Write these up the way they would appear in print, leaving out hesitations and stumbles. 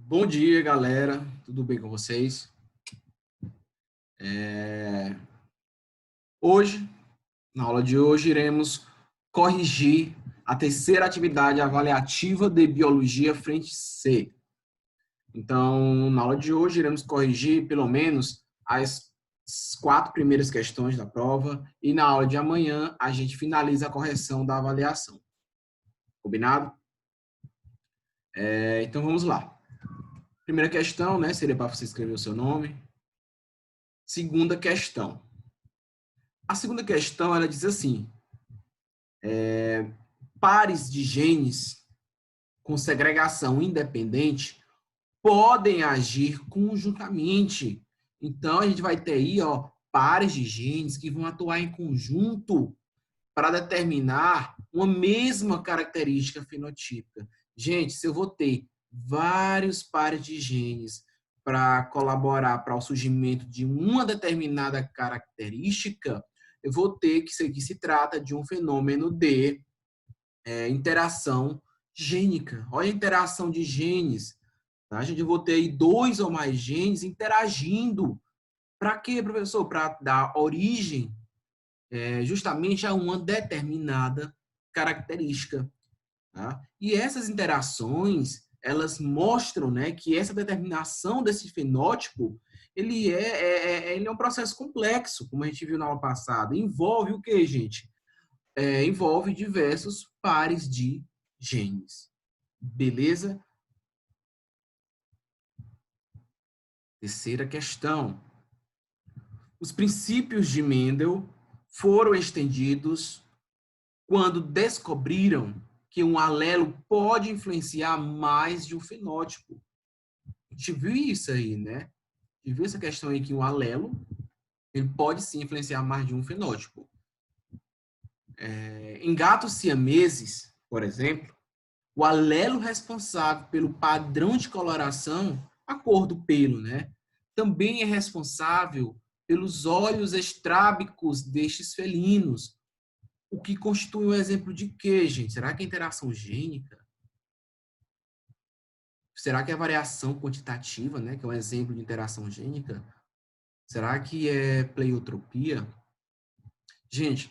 Bom dia, galera. Tudo bem com vocês? Hoje, na aula de hoje, iremos corrigir a terceira atividade avaliativa de Biologia Frente C. Então, na aula de hoje, iremos corrigir pelo menos as 4 primeiras questões da prova e na aula de amanhã a gente finaliza a correção da avaliação. Combinado? Então, vamos lá. Primeira questão, né, seria para você escrever o seu nome. Segunda questão. A segunda questão, ela diz assim, pares de genes com segregação independente podem agir conjuntamente. Então, a gente vai ter aí, pares de genes que vão atuar em conjunto para determinar uma mesma característica fenotípica. Gente, se eu vou ter vários pares de genes para colaborar para o surgimento de uma determinada característica, eu vou ter que isso aqui se trata de um fenômeno de interação gênica. Olha a interação de genes. Tá? A gente vai ter aí 2 ou mais genes interagindo. Para quê, professor? Para dar origem justamente a uma determinada característica. Tá? E essas interações, elas mostram, né, que essa determinação desse fenótipo, ele é um processo complexo, como a gente viu na aula passada. Envolve o quê, gente? Envolve diversos pares de genes. Beleza? Terceira questão. Os princípios de Mendel foram estendidos quando descobriram que um alelo pode influenciar mais de um fenótipo. A gente viu isso aí, né? A gente viu essa questão aí que um alelo ele pode sim influenciar mais de um fenótipo. Em gatos siameses, por exemplo, o alelo responsável pelo padrão de coloração, a cor do pelo, né? Também é responsável pelos olhos estrábicos destes felinos, o que constitui um exemplo de quê, gente? Será que é interação gênica? Será que é variação quantitativa, né? Que é um exemplo de interação gênica? Será que é pleiotropia? Gente,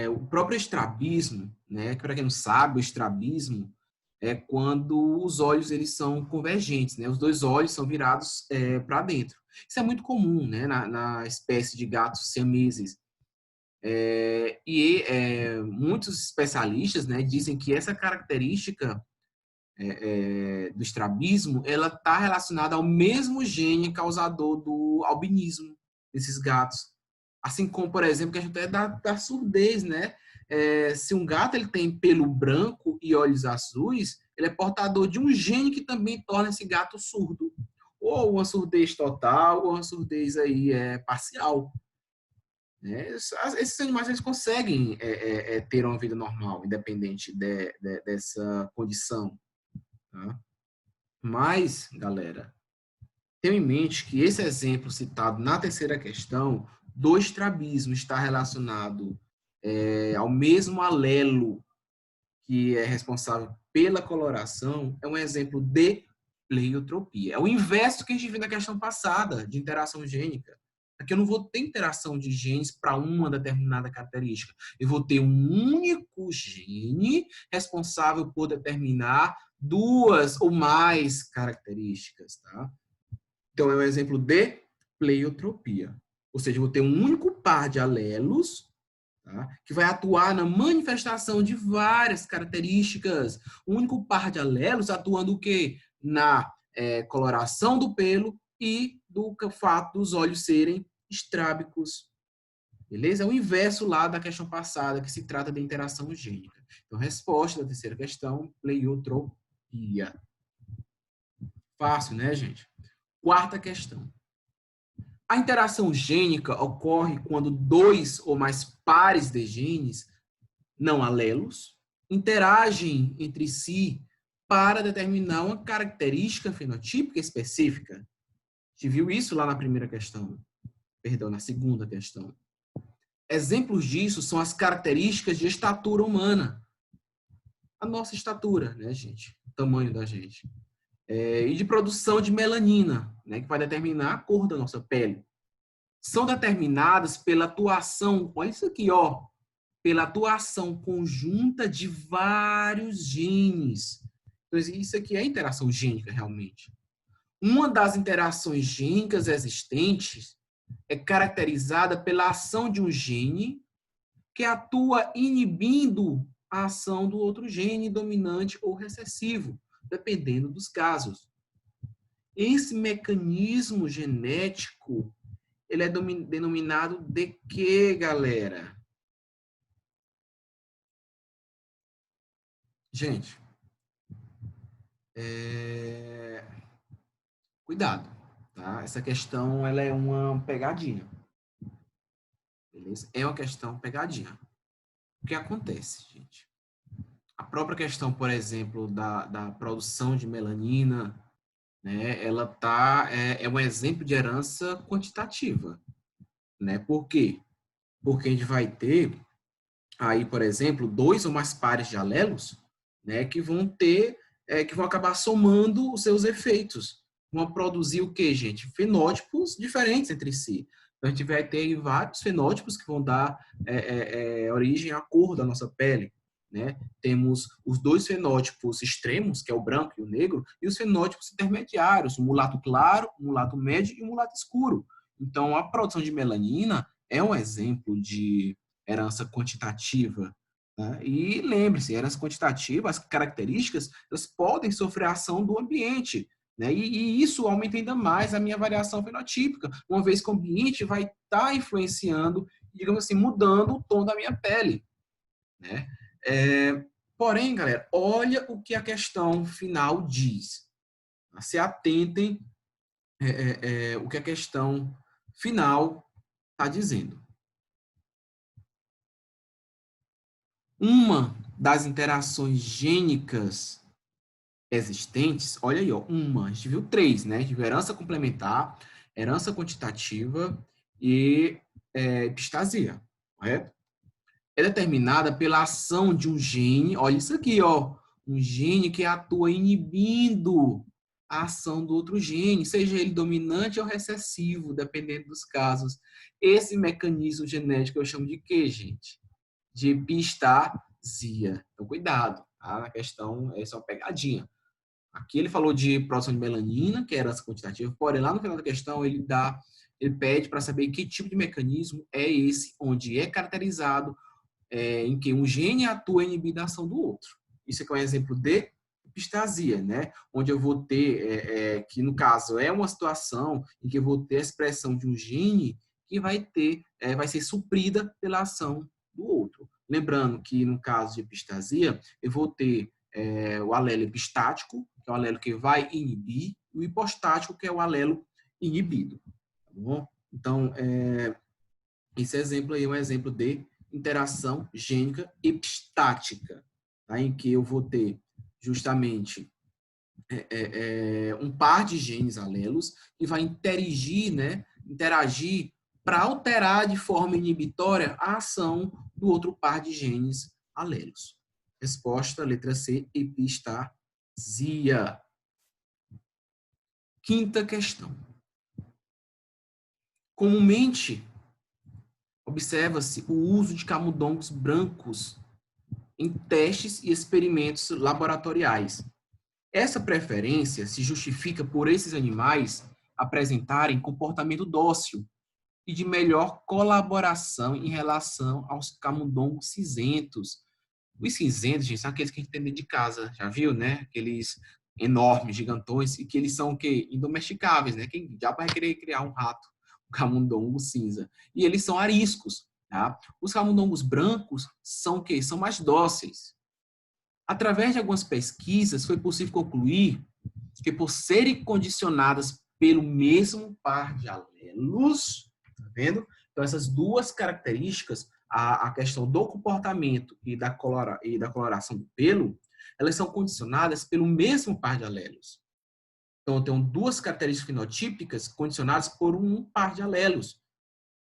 o próprio estrabismo, né? Que para quem não sabe, o estrabismo é quando os olhos eles são convergentes, né? Os dois olhos são virados para dentro. Isso é muito comum, né? Na espécie de gatos siameses. Muitos especialistas, né, dizem que essa característica do estrabismo, ela está relacionada ao mesmo gene causador do albinismo desses gatos. Assim como, por exemplo, que a gente até da surdez, né? Se um gato ele tem pelo branco e olhos azuis, ele é portador de um gene que também torna esse gato surdo. Ou uma surdez total, ou uma surdez aí parcial. Né? Esses animais eles conseguem ter uma vida normal, independente dessa condição. Tá? Mas, galera, tenha em mente que esse exemplo citado na terceira questão do estrabismo está relacionado ao mesmo alelo que é responsável pela coloração, é um exemplo de pleiotropia. É o inverso que a gente viu na questão passada, de interação gênica. Aqui eu não vou ter interação de genes para uma determinada característica. Eu vou ter um único gene responsável por determinar 2 ou mais características, tá? Então, é um exemplo de pleiotropia. Ou seja, eu vou ter um único par de alelos, tá, que vai atuar na manifestação de várias características. Um único par de alelos atuando o quê? Na coloração do pelo e do fato dos olhos serem estrábicos. Beleza? É o inverso lá da questão passada, que se trata de interação gênica. Então, resposta da terceira questão, pleiotropia. Fácil, né, gente? Quarta questão. A interação gênica ocorre quando 2 ou mais pares de genes, não alelos, interagem entre si para determinar uma característica fenotípica específica. A gente viu isso lá na primeira questão. Perdão, na segunda questão. Exemplos disso são as características de estatura humana. A nossa estatura, né, gente? O tamanho da gente. e de produção de melanina, né, que vai determinar a cor da nossa pele. São determinadas pela atuação, olha isso aqui, ó, pela atuação conjunta de vários genes. Então, isso aqui é interação gênica, realmente. Uma das interações gênicas existentes é caracterizada pela ação de um gene que atua inibindo a ação do outro gene dominante ou recessivo, dependendo dos casos. Esse mecanismo genético, ele é denominado de quê, galera? Gente, cuidado, tá? Essa questão, ela é uma pegadinha, beleza? É uma questão pegadinha. O que acontece, gente? A própria questão, por exemplo, da produção de melanina, né? Ela é um exemplo de herança quantitativa, né? Por quê? Porque a gente vai ter aí, por exemplo, 2 ou mais pares de alelos, né? Que vão acabar somando os seus efeitos. Vão produzir o quê, gente? Fenótipos diferentes entre si. Então, a gente vai ter vários fenótipos que vão dar origem à cor da nossa pele. Né? Temos os 2 fenótipos extremos, que é o branco e o negro, e os fenótipos intermediários, o mulato claro, o mulato médio e o mulato escuro. Então, a produção de melanina é um exemplo de herança quantitativa. Né? E lembre-se, herança quantitativa, as características, elas podem sofrer ação do ambiente. Né? E isso aumenta ainda mais a minha variação fenotípica, uma vez que o ambiente vai estar influenciando, digamos assim, mudando o tom da minha pele. Né? Porém, galera, olha o que a questão final diz. Se atentem o que a questão final está dizendo. Uma das interações gênicas existentes, olha aí, ó, a gente viu 3, né? A gente viu herança complementar, herança quantitativa e epistasia, correto? É determinada pela ação de um gene, olha isso aqui, ó, um gene que atua inibindo a ação do outro gene, seja ele dominante ou recessivo, dependendo dos casos. Esse mecanismo genético eu chamo de quê, gente? De epistasia. Então, cuidado, tá? A questão é só uma pegadinha. Aqui ele falou de produção de melanina, que é herança quantitativa, porém lá no final da questão ele pede para saber que tipo de mecanismo é esse, onde é caracterizado em que um gene atua inibindo a ação do outro. Isso aqui é um exemplo de epistasia, né? Onde eu vou ter, que no caso é uma situação em que eu vou ter a expressão de um gene que vai ser suprida pela ação do outro. Lembrando que no caso de epistasia, eu vou ter o alelo epistático, que é o alelo que vai inibir, e o hipostático, que é o alelo inibido. Tá bom? Então, esse exemplo aí é um exemplo de interação gênica epistática, tá? Em que eu vou ter justamente um par de genes alelos que vai interagir para alterar de forma inibitória a ação do outro par de genes alelos. Resposta, letra C, epistasia. Quinta questão. Comumente, observa-se o uso de camundongos brancos em testes e experimentos laboratoriais. Essa preferência se justifica por esses animais apresentarem comportamento dócil e de melhor colaboração em relação aos camundongos cinzentos. Os cinzentos, gente, são aqueles que a gente tem dentro de casa, já viu, né? Aqueles enormes, gigantões, e que eles são o quê? Indomesticáveis, né? Quem já vai querer criar um rato, um camundongo cinza. E eles são ariscos, tá? Os camundongos brancos são o quê? São mais dóceis. Através de algumas pesquisas, foi possível concluir que, por serem condicionadas pelo mesmo par de alelos, tá vendo? Então, essas duas características, a questão do comportamento e da coloração do pelo, elas são condicionadas pelo mesmo par de alelos. Então, eu tenho 2 características fenotípicas condicionadas por um par de alelos,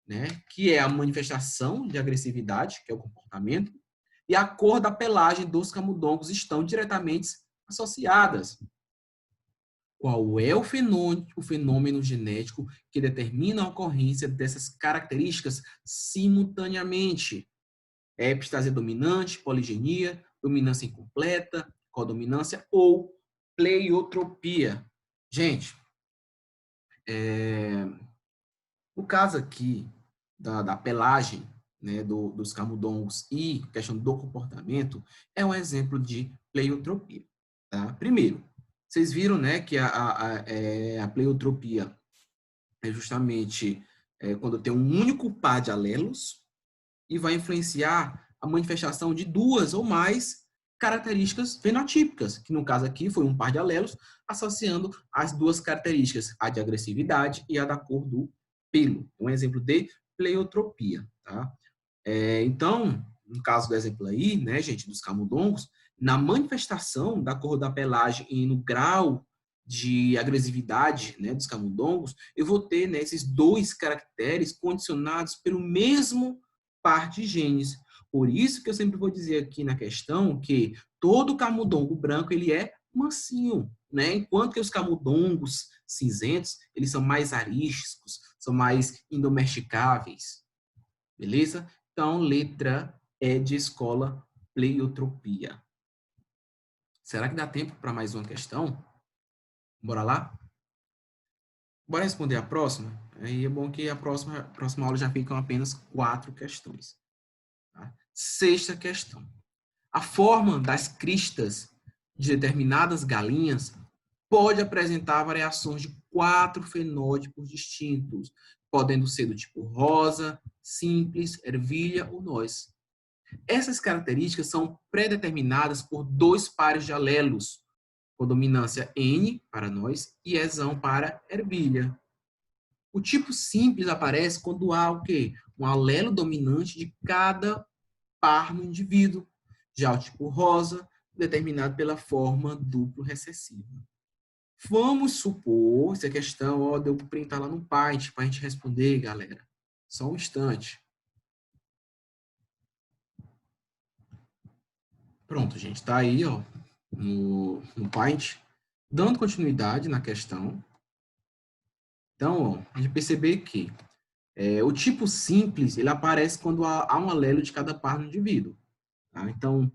né? Que é a manifestação de agressividade, que é o comportamento, e a cor da pelagem dos camundongos estão diretamente associadas. qual é o fenômeno genético que determina a ocorrência dessas características simultaneamente. Epistasia dominante, poligenia, dominância incompleta, codominância ou pleiotropia. Gente, o caso aqui da pelagem, né, dos camundongos e questão do comportamento é um exemplo de pleiotropia. Tá? Primeiro, vocês viram, né, que a pleiotropia é justamente quando tem um único par de alelos e vai influenciar a manifestação de duas ou mais características fenotípicas, que no caso aqui foi um par de alelos, associando as duas características, a de agressividade e a da cor do pelo. Um exemplo de pleiotropia. Tá? Então, no caso do exemplo aí, né, gente, dos camundongos, na manifestação da cor da pelagem e no grau de agressividade, né, dos camundongos, eu vou ter, né, esses dois caracteres condicionados pelo mesmo par de genes. Por isso que eu sempre vou dizer aqui na questão que todo camundongo branco ele é mansinho, né? Enquanto que os camundongos cinzentos, eles são mais arísticos, são mais indomesticáveis. Beleza? Então, letra E de escola, pleiotropia. Será que dá tempo para mais uma questão? Bora lá? Bora responder a próxima? Aí é bom que a próxima aula já ficam apenas 4 questões. Tá? Sexta questão. A forma das cristas de determinadas galinhas pode apresentar variações de 4 fenótipos distintos, podendo ser do tipo rosa, simples, ervilha ou noz. Essas características são predeterminadas por dois pares de alelos, com dominância N para nós e exão para ervilha. O tipo simples aparece quando há o quê? Um alelo dominante de cada par no indivíduo. Já o tipo rosa, determinado pela forma duplo recessiva. Vamos supor, essa questão, ó, deu para printar lá no Paint para a gente responder, galera. Só um instante. Pronto, gente, tá aí, ó, no Paint, dando continuidade na questão. Então, ó, a gente perceber que o tipo simples, ele aparece quando há um alelo de cada par no indivíduo. Tá? Então,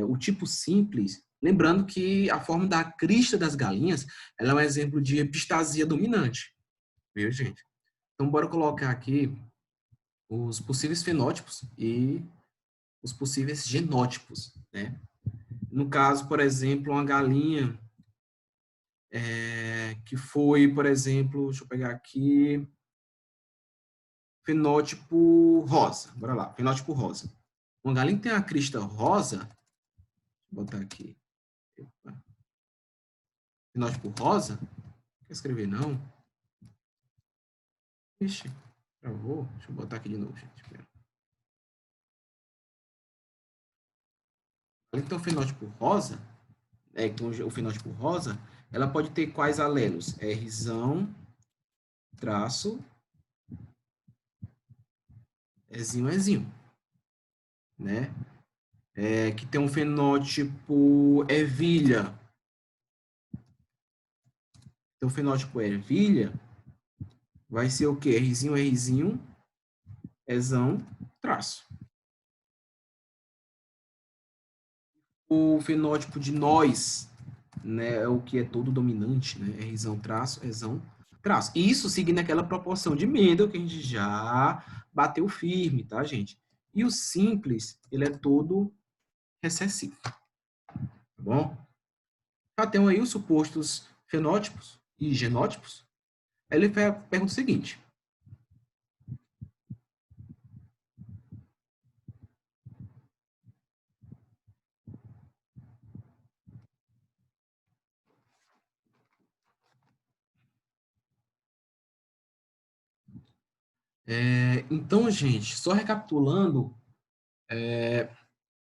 o tipo simples, lembrando que a forma da crista das galinhas, ela é um exemplo de epistasia dominante. Viu, gente? Então, bora colocar aqui os possíveis fenótipos e os possíveis genótipos, né? No caso, por exemplo, uma galinha que foi, por exemplo, deixa eu pegar aqui, fenótipo rosa. Bora lá, fenótipo rosa. Uma galinha que tem a crista rosa, vou botar aqui, fenótipo rosa, não quer escrever não? Ixi, travou. Deixa eu botar aqui de novo, gente. Então, o fenótipo rosa, então, o fenótipo rosa, ela pode ter quais alelos? Rzão, traço, Ezinho, Ezinho, né? Que tem um fenótipo ervilha. Então, o fenótipo ervilha vai ser o quê? Rzinho, Rzinho, Ezão, traço. O fenótipo de nós, né, é o que é todo dominante, né? Rzão, traço, Ezão, traço. Isso seguindo aquela proporção de Mendel que a gente já bateu firme, tá, gente? E o simples, ele é todo recessivo, tá bom? Já tem aí os supostos fenótipos e genótipos. Aí ele pergunta o seguinte: então, gente, só recapitulando,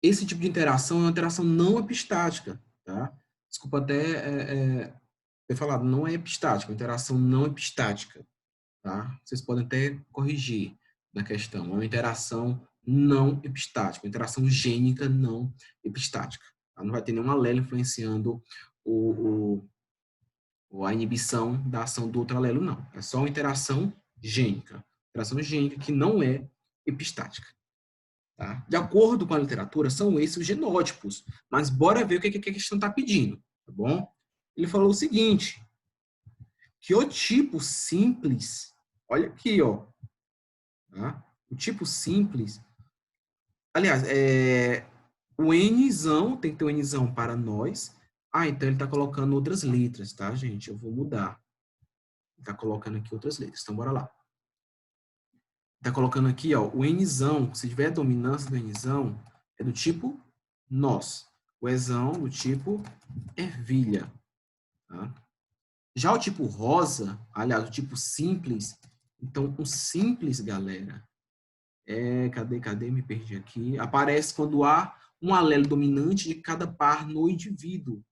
esse tipo de interação é uma interação não epistática, tá? Desculpa até ter falado, não é epistática, é uma interação não epistática, tá? Vocês podem até corrigir na questão, é uma interação não epistática, uma interação gênica não epistática. Tá? Não vai ter nenhum alelo influenciando o ou a inibição da ação do outro alelo, não. É só uma interação gênica. Interação gênica que não é epistática. Tá? De acordo com a literatura, são esses os genótipos. Mas bora ver o que a questão está pedindo, tá bom? Ele falou o seguinte, que o tipo simples, olha aqui, ó, tá? O tipo simples, aliás, o Nzão, tem que ter o Nzão para nós. Então ele está colocando outras letras, tá, gente? Eu vou mudar. Ele está colocando aqui outras letras, então bora lá. Está colocando aqui, ó, o Nzão, se tiver dominância do Nzão, é do tipo nós. O Ezão do tipo ervilha. Tá? Já o tipo rosa, aliás, o tipo simples, então o simples, galera, cadê? Me perdi aqui. Aparece quando há um alelo dominante de cada par no indivíduo.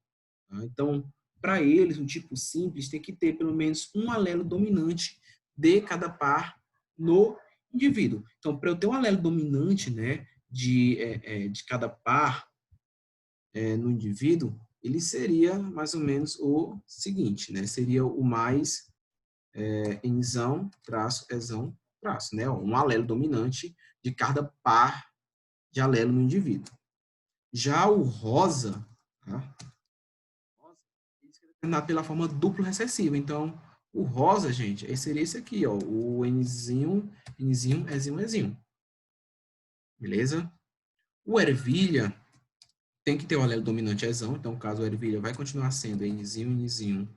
Tá? Então, para eles, o tipo simples tem que ter pelo menos um alelo dominante de cada par no indivíduo. Então, para eu ter um alelo dominante, né, de cada par no indivíduo, ele seria mais ou menos o seguinte, né? Seria o mais enzão, traço, ezão, traço, né? Um alelo dominante de cada par de alelo no indivíduo. Já o rosa, tá? É pela forma duplo recessiva. Então, o rosa, gente, seria esse aqui, ó, o Nzinho, Ezinho. Beleza? O ervilha tem que ter o alelo dominante ezão, então, caso o ervilha vai continuar sendo Nzinho,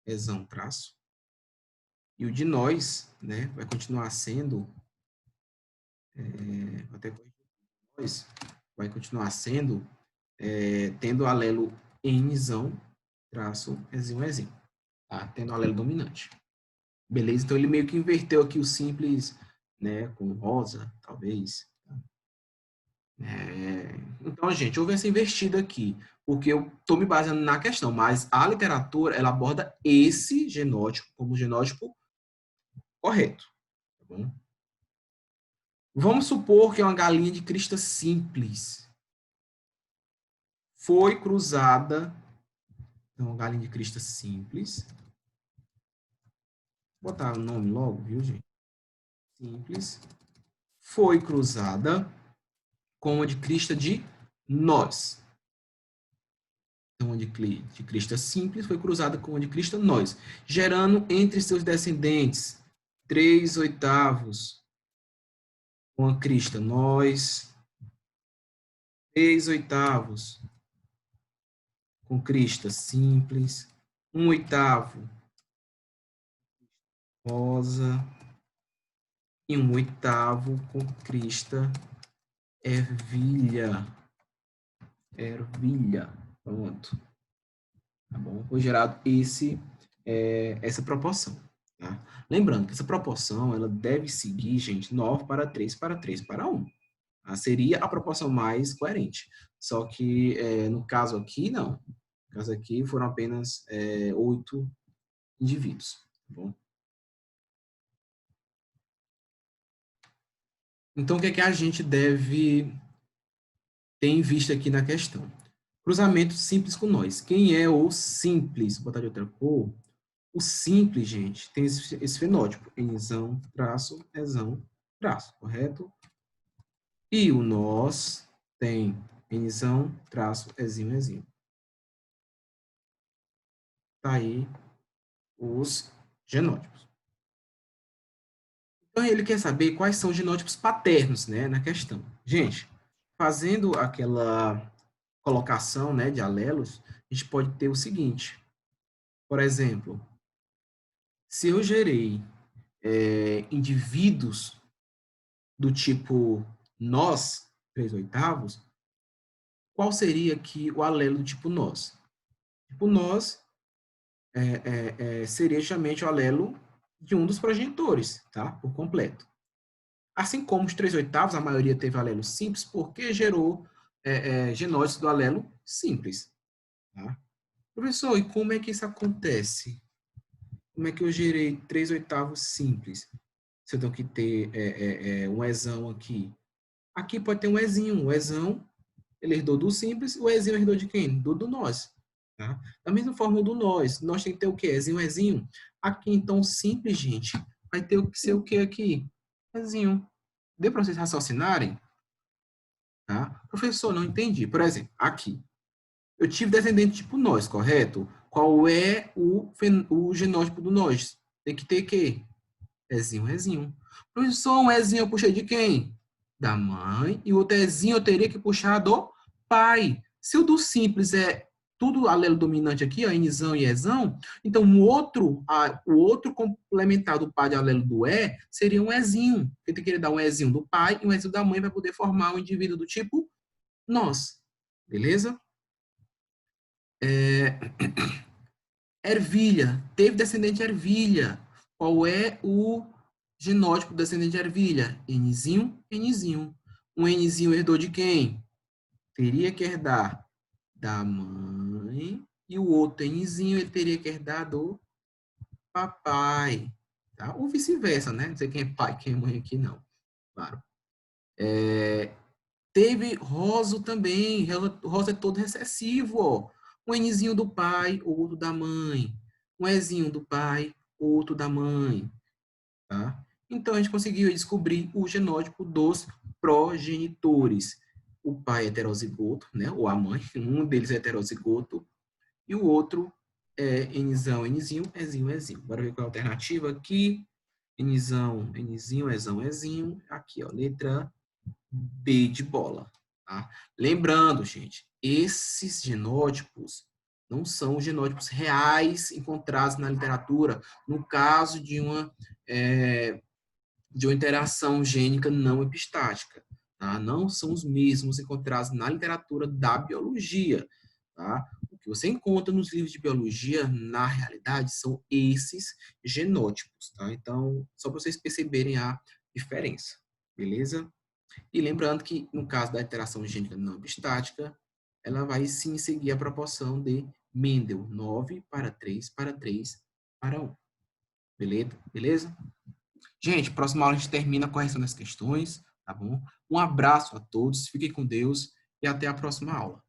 ezão, traço. E o de nós, né, vai continuar sendo, até nós, vai continuar sendo, tendo o alelo Nzão, traço, Ezinho. Tá? Tendo o alelo dominante. Beleza? Então, ele meio que inverteu aqui o simples, né, com rosa, talvez. Então, gente, houve essa invertida aqui, porque eu estou me baseando na questão, mas a literatura, ela aborda esse genótipo como genótipo correto. Tá bom? Vamos supor que é uma galinha de crista simples foi cruzada, então, galinha de crista simples, vou botar o nome logo, viu, gente? Simples, foi cruzada com uma de crista de nós. Então, uma de crista simples foi cruzada com uma de crista nós, gerando entre seus descendentes 3/8 com a crista nós, 3/8 com crista simples, 1/8 rosa e 1/8 com crista ervilha. Pronto. Tá bom? Foi gerado essa proporção. Tá? Lembrando que essa proporção ela deve seguir, gente, 9/3/3/1. Tá? Seria a proporção mais coerente. Só que, no caso aqui, não. No caso aqui, foram apenas 8 indivíduos. Tá bom? Então, o que é que a gente deve ter em vista aqui na questão? Cruzamento simples com nós. Quem é o simples? Vou botar de outra cor. O simples, gente, tem esse fenótipo. Nzão, traço, ezão, traço, correto? E o nós tem Nzão, traço, ezinho. Tá aí os genótipos. Então, ele quer saber quais são os genótipos paternos, né, na questão. Gente, fazendo aquela colocação, né, de alelos, a gente pode ter o seguinte. Por exemplo, se eu gerei indivíduos do tipo nós, 3/8, qual seria aqui o alelo do tipo nós? Tipo nós seria justamente o alelo de um dos progenitores, tá? Por completo. Assim como os 3/8, a maioria teve alelo simples, porque gerou genótipos do alelo simples. Tá? Professor, e como é que isso acontece? Como é que eu gerei 3/8 simples? Se eu tenho que ter um ezão aqui. Aqui pode ter um ezinho. O ezão, ele herdou do simples. O ezinho herdou de quem? Do nós. Tá? Da mesma forma do nós. Nós tem que ter o quê? Ezinho, ezinho. Aqui, então, simples, gente. Vai ter que ser o quê aqui? Ezinho. Deu para vocês raciocinarem? Tá? Professor, não entendi. Por exemplo, aqui. Eu tive descendente tipo nós, correto? Qual é o genótipo do nós? Tem que ter quê? Ezinho, ezinho. Professor, um ezinho eu puxei de quem? Da mãe. E o outro ezinho eu teria que puxar do pai. Se o do simples é tudo alelo dominante aqui, ó, Nzão e Ezão, então o outro complementar do pai de alelo do E seria um ezinho. Porque tem que dar um ezinho do pai e um ezinho da mãe para poder formar um indivíduo do tipo nós. Beleza? Ervilha. Teve descendente ervilha. Qual é o genótipo do descendente de ervilha? Nzinho, Nzinho. Um Nzinho herdou de quem? Teria que herdar da mãe. E o outro Nzinho, ele teria que herdar do papai. Tá? Ou vice-versa, né? Não sei quem é pai, quem é mãe aqui, não. Claro. Teve roso também. Roso é todo recessivo, ó. Um Nzinho do pai, outro da mãe. Um Ezinho do pai, outro da mãe. Tá? Então, a gente conseguiu descobrir o genótipo dos progenitores. O pai é heterozigoto, né? Ou a mãe, um deles é heterozigoto, e o outro é Nzão, Nzinho, Ezinho, Ezinho. Bora ver qual é a alternativa aqui. Nzão, Nzinho, Ezão, Ezinho. Aqui, ó, letra B de bola. Tá? Lembrando, gente, esses genótipos não são os genótipos reais encontrados na literatura, no caso de uma interação gênica não epistática. Tá? Não são os mesmos encontrados na literatura da biologia. Tá? O que você encontra nos livros de biologia, na realidade, são esses genótipos. Tá? Então, só para vocês perceberem a diferença. Beleza? E lembrando que, no caso da interação gênica não epistática, ela vai sim seguir a proporção de Mendel, 9 para 3 para 3 para 1. Beleza? Beleza? Gente, próxima aula a gente termina a correção das questões, tá bom? Um abraço a todos, fiquem com Deus e até a próxima aula.